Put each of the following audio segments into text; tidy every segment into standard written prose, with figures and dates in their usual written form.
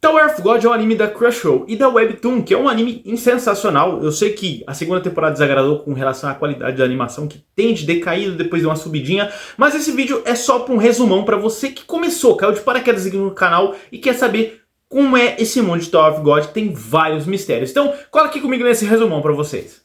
Tower of God é um anime da Crunchyroll e da Webtoon, que é um anime sensacional. Eu sei que a segunda temporada desagradou com relação à qualidade da animação, que tende decaído depois de uma subidinha, mas esse vídeo é só para um resumão para você que começou, caiu de paraquedas aqui no canal e quer saber como é esse mundo de Tower of God, que tem vários mistérios. Então, cola aqui comigo nesse resumão para vocês.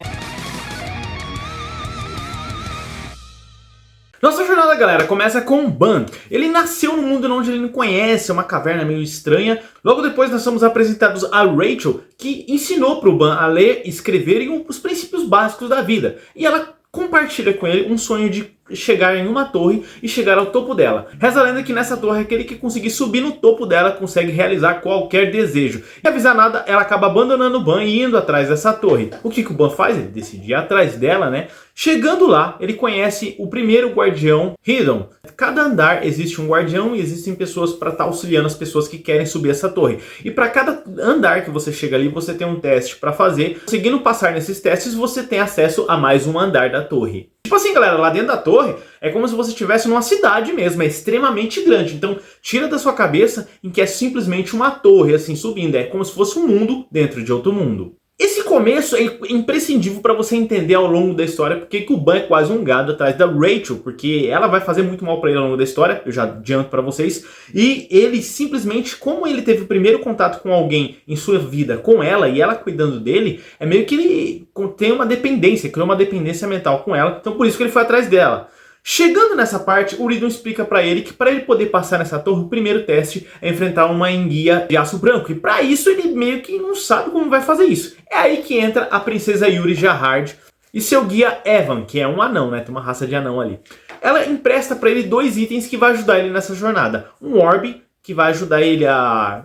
Nossa jornada, galera, começa com Ban. Ele nasceu num mundo onde ele não conhece, é uma caverna meio estranha. Logo depois nós somos apresentados a Rachel, que ensinou pro Ban a ler, escrever e os princípios básicos da vida. E ela compartilha com ele um sonho de chegar em uma torre e chegar ao topo dela. Reza a lenda que nessa torre aquele que conseguir subir no topo dela consegue realizar qualquer desejo. E avisar nada, ela acaba abandonando o Ban e indo atrás dessa torre. O que o Ban faz? Ele decide ir atrás dela, né? Chegando lá, ele conhece o primeiro guardião, Hidon. Cada andar existe um guardião e existem pessoas para estar auxiliando as pessoas que querem subir essa torre. E para cada andar que você chega ali, você tem um teste para fazer. Conseguindo passar nesses testes, você tem acesso a mais um andar da torre. Tipo assim, galera, lá dentro da torre é como se você estivesse numa cidade mesmo, é extremamente grande. Então, tira da sua cabeça em que é simplesmente uma torre, assim, subindo. É como se fosse um mundo dentro de outro mundo. Esse começo é imprescindível para você entender ao longo da história porque que o Ban é quase um gado atrás da Rachel, porque ela vai fazer muito mal para ele ao longo da história, eu já adianto para vocês, e ele simplesmente, como ele teve o primeiro contato com alguém em sua vida com ela e ela cuidando dele, é meio que ele tem uma dependência, criou uma dependência mental com ela, então por isso que ele foi atrás dela. Chegando nessa parte, o Hidon explica pra ele que para ele poder passar nessa torre, o primeiro teste é enfrentar uma enguia de aço branco. E para isso ele meio que não sabe como vai fazer isso. É aí que entra a princesa Yuri Jahard e seu guia Evan, que é um anão, né? Tem uma raça de anão ali. Ela empresta para ele dois itens que vai ajudar ele nessa jornada. Um orbe, que vai ajudar ele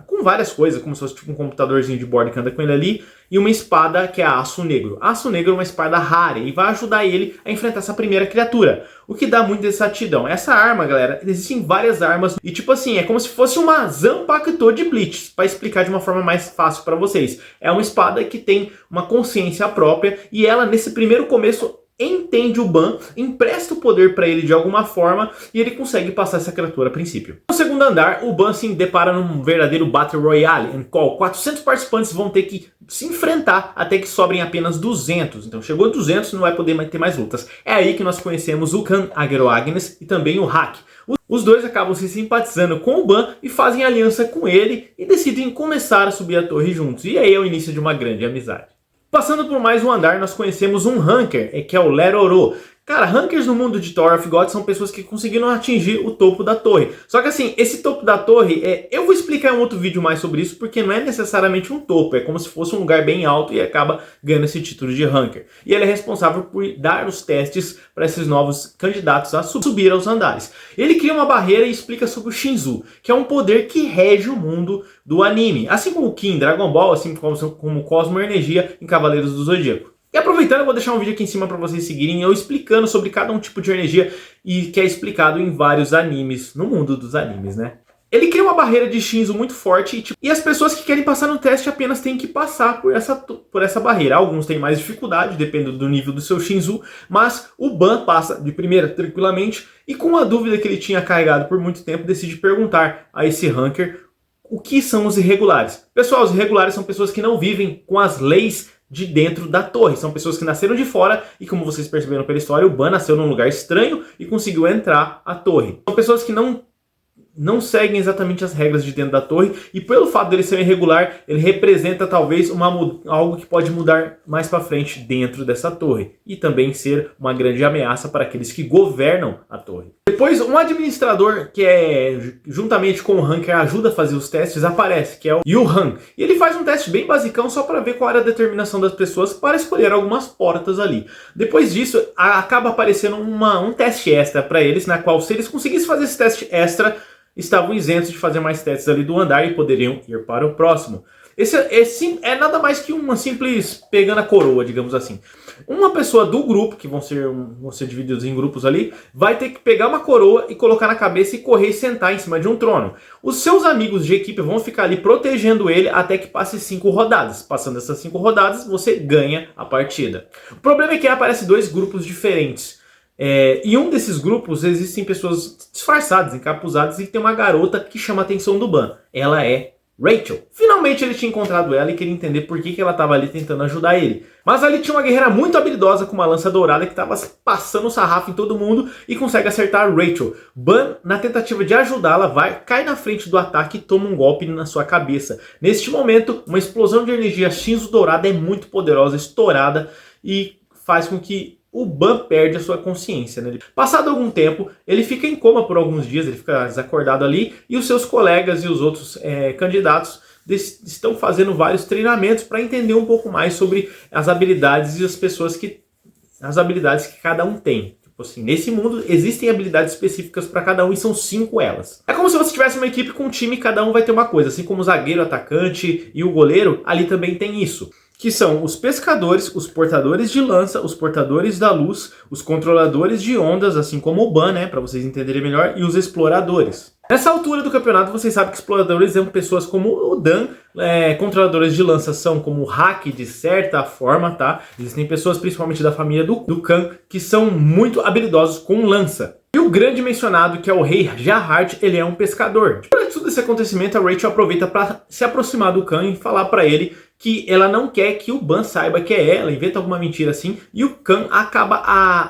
com várias coisas, como se fosse tipo um computadorzinho de bordo que anda com ele ali, e uma espada que é a Aço Negro. Aço Negro é uma espada rara e vai ajudar ele a enfrentar essa primeira criatura, o que dá muita exatidão. Essa arma, galera, existem várias armas e tipo assim, é como se fosse uma Zanpakuto de Bleach, para explicar de uma forma mais fácil para vocês. É uma espada que tem uma consciência própria e ela nesse primeiro começo entende o Ban, empresta o poder para ele de alguma forma e ele consegue passar essa criatura a princípio. No segundo andar, o Ban se depara num verdadeiro Battle Royale, em qual 400 participantes vão ter que se enfrentar até que sobrem apenas 200. Então chegou a 200, não vai poder ter mais lutas. É aí que nós conhecemos o Khan Agro-Agnes e também o Hack. Os dois acabam se simpatizando com o Ban e fazem aliança com ele e decidem começar a subir a torre juntos. E aí é o início de uma grande amizade. Passando por mais um andar, nós conhecemos um Hunker, que é o Leroro. Cara, Hunkers no mundo de Tower of God são pessoas que conseguiram atingir o topo da torre. Só que assim, esse topo da torre, eu vou explicar em um outro vídeo mais sobre isso, porque não é necessariamente um topo, é como se fosse um lugar bem alto e acaba ganhando esse título de Hunker. E ele é responsável por dar os testes para esses novos candidatos a subir aos andares. Ele cria uma barreira e explica sobre o Shinzu, que é um poder que rege o mundo do anime. Assim como o Ki em Dragon Ball, assim como Cosmo Energia em Cavaleiros do Zodíaco. E aproveitando, eu vou deixar um vídeo aqui em cima para vocês seguirem, eu explicando sobre cada um tipo de energia e que é explicado em vários animes, no mundo dos animes, né? Ele cria uma barreira de Shinzu muito forte e as pessoas que querem passar no teste apenas têm que passar por essa barreira. Alguns têm mais dificuldade, dependendo do nível do seu Shinzu, mas o Ban passa de primeira tranquilamente e com a dúvida que ele tinha carregado por muito tempo, decide perguntar a esse Hunker o que são os irregulares. Pessoal, os irregulares são pessoas que não vivem com as leis de dentro da torre. São pessoas que nasceram de fora e, como vocês perceberam pela história, o Ban nasceu num lugar estranho e conseguiu entrar à torre. São pessoas que não seguem exatamente as regras de dentro da torre e pelo fato dele ser irregular, ele representa talvez algo que pode mudar mais para frente dentro dessa torre e também ser uma grande ameaça para aqueles que governam a torre. Depois, um administrador que juntamente com o Hunker ajuda a fazer os testes, aparece, que é o Yuhan. E ele faz um teste bem basicão só para ver qual era a determinação das pessoas para escolher algumas portas ali. Depois disso, acaba aparecendo um teste extra para eles, na qual se eles conseguissem fazer esse teste extra, estavam isentos de fazer mais testes ali do andar e poderiam ir para o próximo. Esse é nada mais que uma simples pegando a coroa, digamos assim. Uma pessoa do grupo, que vão ser divididos em grupos ali, vai ter que pegar uma coroa e colocar na cabeça e correr e sentar em cima de um trono. Os seus amigos de equipe vão ficar ali protegendo ele até que passe 5 rodadas. Passando essas 5 rodadas, você ganha a partida. O problema é que aparecem dois grupos diferentes. Em um desses grupos existem pessoas disfarçadas, encapuzadas, e tem uma garota que chama a atenção do Ban. Ela é Rachel. Finalmente ele tinha encontrado ela e queria entender por que ela estava ali tentando ajudar ele. Mas ali tinha uma guerreira muito habilidosa com uma lança dourada que estava passando o sarrafo em todo mundo e consegue acertar a Rachel. Ban, na tentativa de ajudá-la, cai na frente do ataque e toma um golpe na sua cabeça. Neste momento, uma explosão de energia cinza dourada é muito poderosa, estourada, e faz com que o Ban perde a sua consciência, né? Passado algum tempo, ele fica em coma por alguns dias, ele fica desacordado ali, e os seus colegas e os outros candidatos estão fazendo vários treinamentos para entender um pouco mais sobre as habilidades e as habilidades que cada um tem. Tipo assim, nesse mundo existem habilidades específicas para cada um e são 5 elas. É como se você tivesse uma equipe com um time e cada um vai ter uma coisa, assim como o zagueiro, o atacante e o goleiro, ali também tem isso. Que são os pescadores, os portadores de lança, os portadores da luz, os controladores de ondas, assim como o Ban, né, para vocês entenderem melhor, e os exploradores. Nessa altura do campeonato, vocês sabem que exploradores são pessoas como o Dan, controladores de lança são como o Hack, de certa forma, tá? Existem pessoas, principalmente da família do Khan, que são muito habilidosos com lança. E o grande mencionado, que é o rei Jahard, ele é um pescador. Durante todo esse acontecimento, a Rachel aproveita para se aproximar do Khan e falar para ele que ela não quer que o Ban saiba que é ela, inventa alguma mentira assim, e o Khan acaba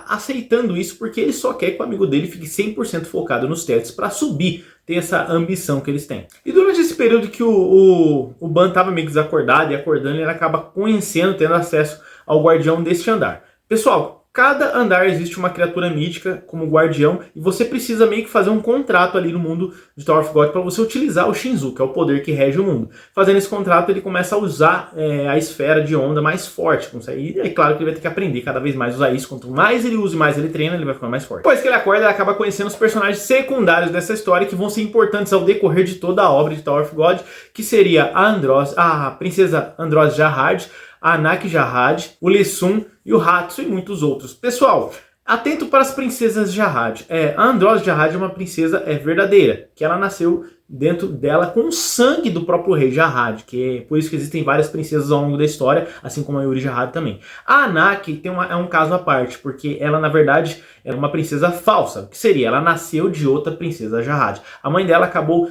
aceitando isso porque ele só quer que o amigo dele fique 100% focado nos testes para subir, tem essa ambição que eles têm. E durante esse período que o Ban estava meio desacordado e acordando, ele acaba conhecendo, tendo acesso ao guardião deste andar. Pessoal, cada andar existe uma criatura mítica como guardião e você precisa meio que fazer um contrato ali no mundo de Tower of God para você utilizar o Shinzu, que é o poder que rege o mundo. Fazendo esse contrato, ele começa a usar a esfera de onda mais forte. E é claro que ele vai ter que aprender cada vez mais a usar isso. Quanto mais ele usa e mais ele treina, ele vai ficar mais forte. Depois que ele acorda, ele acaba conhecendo os personagens secundários dessa história que vão ser importantes ao decorrer de toda a obra de Tower of God, que seria a princesa Andros Jahard, a Anak Jahard, o Lessun e o Hatsu e muitos outros. Pessoal, atento para as princesas Jahard. A Andros Jahard é uma princesa verdadeira, que ela nasceu dentro dela com o sangue do próprio rei Jahard, que é por isso que existem várias princesas ao longo da história, assim como a Yuri Jahard também. A Anak é um caso à parte, porque ela na verdade é uma princesa falsa. O que seria? Ela nasceu de outra princesa Jahard. A mãe dela acabou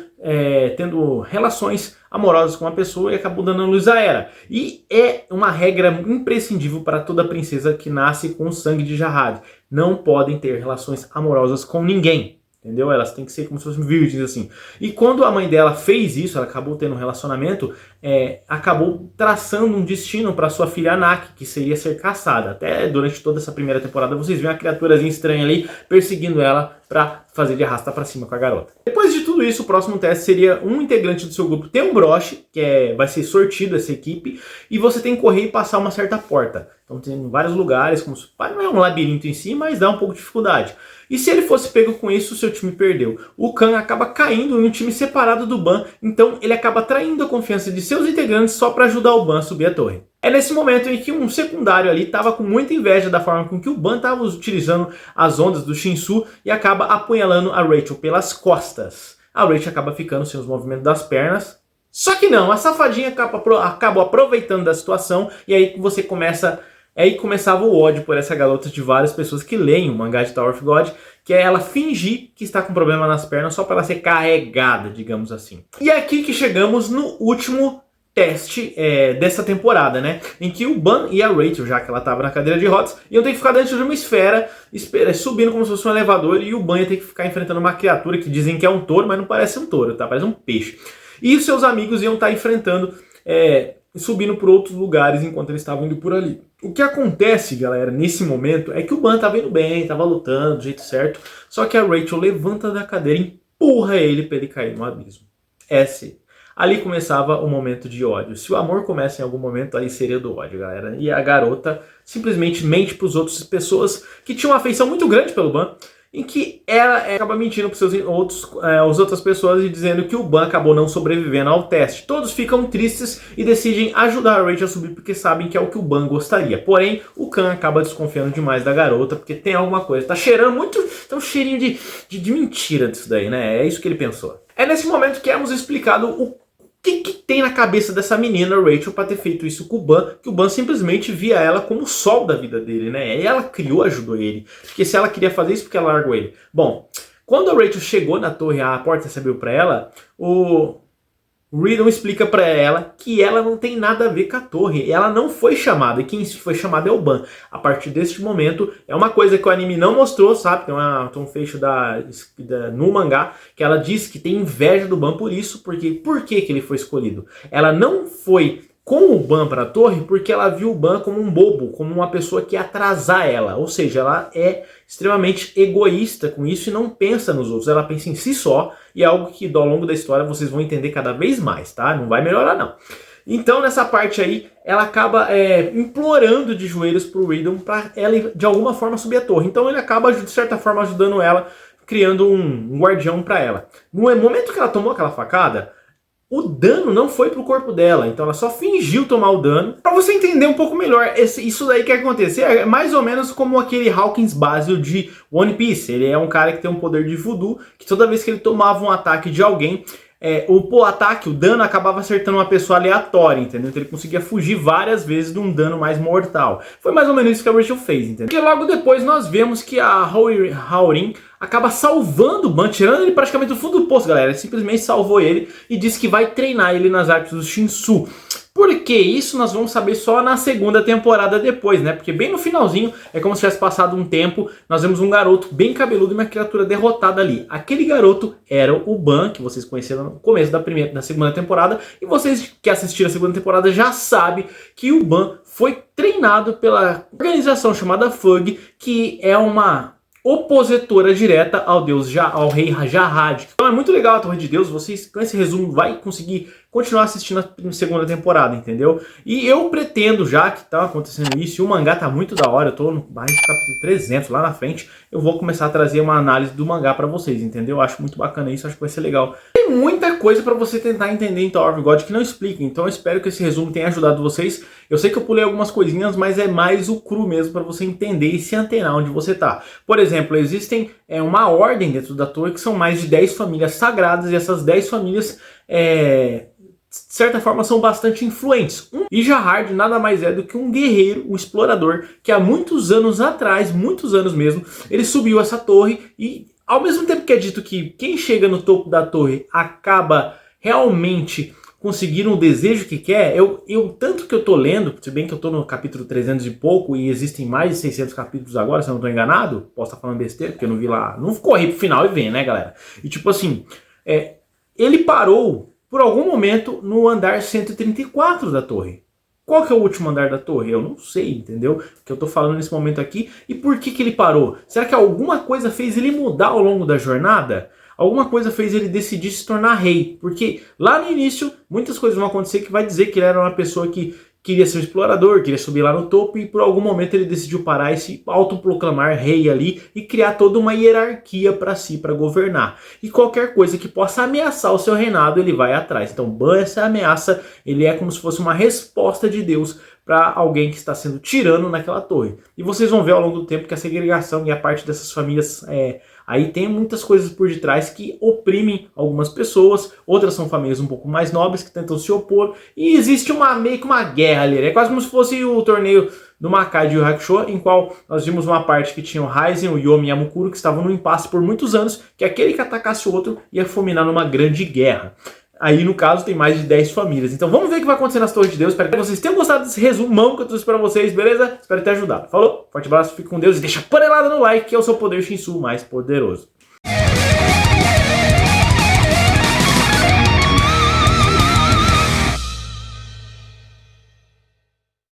tendo relações amorosas com uma pessoa e acabou dando a luz a ela. E é uma regra imprescindível para toda princesa que nasce com o sangue de Jahard. Não podem ter relações amorosas com ninguém. Entendeu? Elas têm que ser como se fossem virgens, assim. E quando a mãe dela fez isso, ela acabou tendo um relacionamento, acabou traçando um destino para sua filha Anak, que seria ser caçada. Até durante toda essa primeira temporada, vocês veem uma criaturazinha estranha ali, perseguindo ela para fazer de arrasta para cima com a garota. Depois de tudo isso, o próximo teste seria um integrante do seu grupo ter um broche, que vai ser sortido essa equipe, e você tem que correr e passar uma certa porta. Então tem vários lugares, como se não é um labirinto em si, mas dá um pouco de dificuldade. E se ele fosse pego com isso, o seu time perdeu. O Khan acaba caindo em um time separado do Ban, então ele acaba traindo a confiança de seus integrantes só para ajudar o Ban a subir a torre. É nesse momento em que um secundário ali estava com muita inveja da forma com que o Ban estava utilizando as ondas do Shinsu e acaba apunhalando a Rachel pelas costas. A Rachel acaba ficando sem os movimentos das pernas. Só que não, a safadinha acabou aproveitando da situação e aí você começa... Aí começava o ódio por essa garota de várias pessoas que leem o mangá de Tower of God, que é ela fingir que está com problema nas pernas só para ela ser carregada, digamos assim. E é aqui que chegamos no último teste dessa temporada, né? Em que o Ban e a Rachel, já que ela estava na cadeira de rodas, iam ter que ficar dentro de uma esfera, subindo como se fosse um elevador, e o Ban ia ter que ficar enfrentando uma criatura que dizem que é um touro, mas não parece um touro, tá? Parece um peixe. E os seus amigos iam estar enfrentando... subindo por outros lugares enquanto eles estavam indo por ali. O que acontece, galera, nesse momento é que o Ban tava indo bem, tava lutando do jeito certo, só que a Rachel levanta da cadeira e empurra ele para ele cair no abismo. Ali começava o momento de ódio. Se o amor começa em algum momento, aí seria do ódio, galera. E a garota simplesmente mente para as outras pessoas que tinham uma afeição muito grande pelo Ban, em que ela acaba mentindo para as outras pessoas e dizendo que o Ban acabou não sobrevivendo ao teste. Todos ficam tristes e decidem ajudar a Rachel a subir porque sabem que é o que o Ban gostaria. Porém, o Khan acaba desconfiando demais da garota porque tem alguma coisa. Tá cheirando muito, tá um cheirinho de mentira disso daí, né? É isso que ele pensou. É nesse momento que é nos explicado o que tem na cabeça dessa menina, Rachel, para ter feito isso com o Ban, que o Ban simplesmente via ela como o sol da vida dele, né? E ela criou, ajudou ele. Porque se ela queria fazer isso, porque ela largou ele. Bom, quando a Rachel chegou na torre, a porta se abriu para ela, O Riddle explica pra ela que ela não tem nada a ver com a torre, ela não foi chamada, e quem foi chamado é o Ban. A partir deste momento, é uma coisa que o anime não mostrou, sabe? Tem um fecho no mangá, que ela diz que tem inveja do Ban por isso, porque por que ele foi escolhido? Ela não foi com o Ban para a torre porque ela viu o Ban como um bobo, como uma pessoa que ia atrasar ela. Ou seja, ela é extremamente egoísta com isso e não pensa nos outros. Ela pensa em si só e é algo que ao longo da história vocês vão entender cada vez mais, tá? Não vai melhorar não. Então nessa parte aí, ela acaba implorando de joelhos pro Riddle para ela de alguma forma subir a torre. Então ele acaba de certa forma ajudando ela, criando um guardião para ela. No momento que ela tomou aquela facada, o dano não foi pro corpo dela, então ela só fingiu tomar o dano. Pra você entender um pouco melhor, isso daí que acontece é mais ou menos como aquele Hawkins básico de One Piece. Ele é um cara que tem um poder de voodoo, que toda vez que ele tomava um ataque de alguém, o dano acabava acertando uma pessoa aleatória, entendeu? Então ele conseguia fugir várias vezes de um dano mais mortal. Foi mais ou menos isso que a Rachel fez, entendeu? Porque logo depois nós vemos que a Hworin acaba salvando o Ban, tirando ele praticamente do fundo do poço, galera. Ele simplesmente salvou ele e disse que vai treinar ele nas artes do Shinsu. Por que isso nós vamos saber só na segunda temporada depois, né? Porque bem no finalzinho, é como se tivesse passado um tempo, nós vemos um garoto bem cabeludo e uma criatura derrotada ali. Aquele garoto era o Ban, que vocês conheceram no começo da segunda temporada, e vocês que assistiram a segunda temporada já sabem que o Ban foi treinado pela organização chamada FUG, que é uma opositora direta ao rei Jarrad. Então é muito legal a Torre de Deus, vocês com esse resumo vai conseguir continuar assistindo a segunda temporada, entendeu? E eu pretendo, já que tá acontecendo isso, e o mangá tá muito da hora, eu tô no mais de capítulo 300 lá na frente, eu vou começar a trazer uma análise do mangá pra vocês, entendeu? Eu acho muito bacana isso, acho que vai ser legal. Tem muita coisa pra você tentar entender em Tower of God que não explica, então eu espero que esse resumo tenha ajudado vocês. Eu sei que eu pulei algumas coisinhas, mas é mais o cru mesmo pra você entender e se antenar onde você tá. Por exemplo, existem uma ordem dentro da torre que são mais de 10 famílias sagradas, e essas 10 famílias de certa forma são bastante influentes. E Jarrad nada mais é do que um guerreiro, um explorador, que há muitos anos atrás, muitos anos mesmo, ele subiu essa torre e ao mesmo tempo que é dito que quem chega no topo da torre acaba realmente conseguindo o desejo que quer, tanto que eu tô lendo, se bem que eu tô no capítulo 300 e pouco e existem mais de 600 capítulos agora, se eu não tô enganado, posso estar falando besteira, porque eu não vi lá, não corri pro final e vem, né, galera? E tipo assim, ele parou por algum momento no andar 134 da torre. Qual que é o último andar da torre? Eu não sei, entendeu? Que eu tô falando nesse momento aqui. E por que ele parou? Será que alguma coisa fez ele mudar ao longo da jornada? Alguma coisa fez ele decidir se tornar rei? Porque lá no início, muitas coisas vão acontecer que vai dizer que ele era uma pessoa que queria ser um explorador, queria subir lá no topo e por algum momento ele decidiu parar e se autoproclamar rei ali e criar toda uma hierarquia para si, para governar. E qualquer coisa que possa ameaçar o seu reinado, ele vai atrás. Então, Ban, essa ameaça, ele é como se fosse uma resposta de Deus para alguém que está sendo tirano naquela torre. E vocês vão ver ao longo do tempo que a segregação e a parte dessas famílias aí tem muitas coisas por detrás que oprimem algumas pessoas, outras são famílias um pouco mais nobres que tentam se opor, e existe meio que uma guerra ali, é quase como se fosse o torneio do Makai de Yu Hakusho, em qual nós vimos uma parte que tinha o Raizen, o Yomi e a Mukuro, que estavam no impasse por muitos anos, que aquele que atacasse o outro ia fulminar numa grande guerra. Aí, no caso, tem mais de 10 famílias. Então, vamos ver o que vai acontecer nas Torres de Deus. Espero que vocês tenham gostado desse resumão que eu trouxe pra vocês, beleza? Espero ter ajudado. Falou, forte abraço, fique com Deus e deixa a panelada no like, que é o seu poder Shinsu mais poderoso.